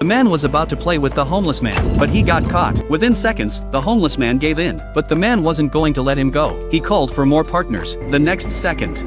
The man was about to play with the homeless man, but he got caught. Within seconds, the homeless man gave in, but the man wasn't going to let him go. He called for more partners. The next second,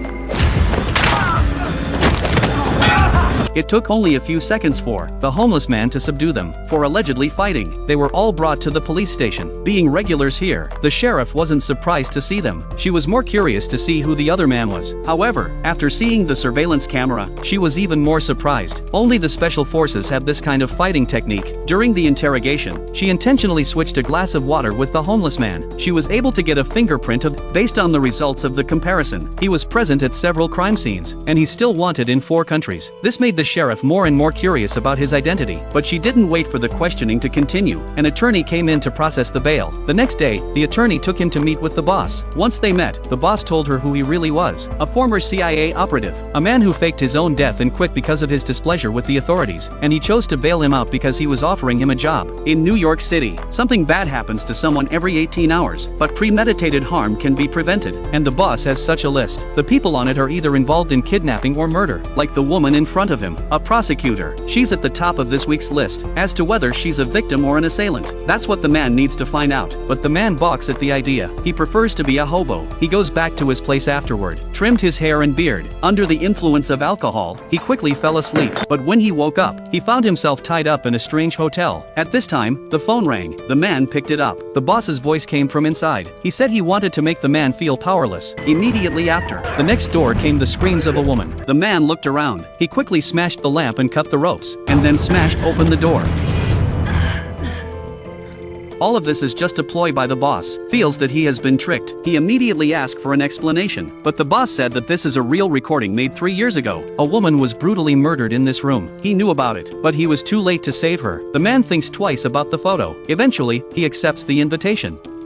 it took only a few seconds for the homeless man to subdue them for allegedly fighting. They were all brought to the police station. Being regulars here, the sheriff wasn't surprised to see them. She was more curious to see who the other man was. However, after seeing the surveillance camera, she was even more surprised. Only the special forces have this kind of fighting technique. During the interrogation, she intentionally switched a glass of water with the homeless man. She was able to get a fingerprint based on the results of the comparison. He was present at several crime scenes, and he's still wanted in 4 countries. This made the sheriff more and more curious about his identity, but she didn't wait for the questioning to continue. An attorney came in to process the bail. The next day, the attorney took him to meet with the boss. Once they met, the boss told her who he really was: a former CIA operative, a man who faked his own death and quit because of his displeasure with the authorities, and he chose to bail him out because he was offering him a job. In New York City, something bad happens to someone every 18 hours, but premeditated harm can be prevented, and the boss has such a list. The people on it are either involved in kidnapping or murder, like the woman in front of him, a prosecutor. She's at the top of this week's list. As to whether she's a victim or an assailant, that's what the man needs to find out. But the man balks at the idea. He prefers to be a hobo. He goes back to his place afterward, trimmed his hair and beard. Under the influence of alcohol, he quickly fell asleep. But when he woke up, he found himself tied up in a strange hotel. At this time, the phone rang. The man picked it up. The boss's voice came from inside. He said he wanted to make the man feel powerless. Immediately after, the next door came the screams of a woman. The man looked around. He quickly smashed the lamp and cut the ropes, and then smashed open the door. All of this is just a ploy by the boss. Feels that he has been tricked. He immediately asked for an explanation, but the boss said that this is a real recording made 3 years ago. A woman was brutally murdered in this room. He knew about it, but he was too late to save her. The man thinks twice about the photo. Eventually, he accepts the invitation.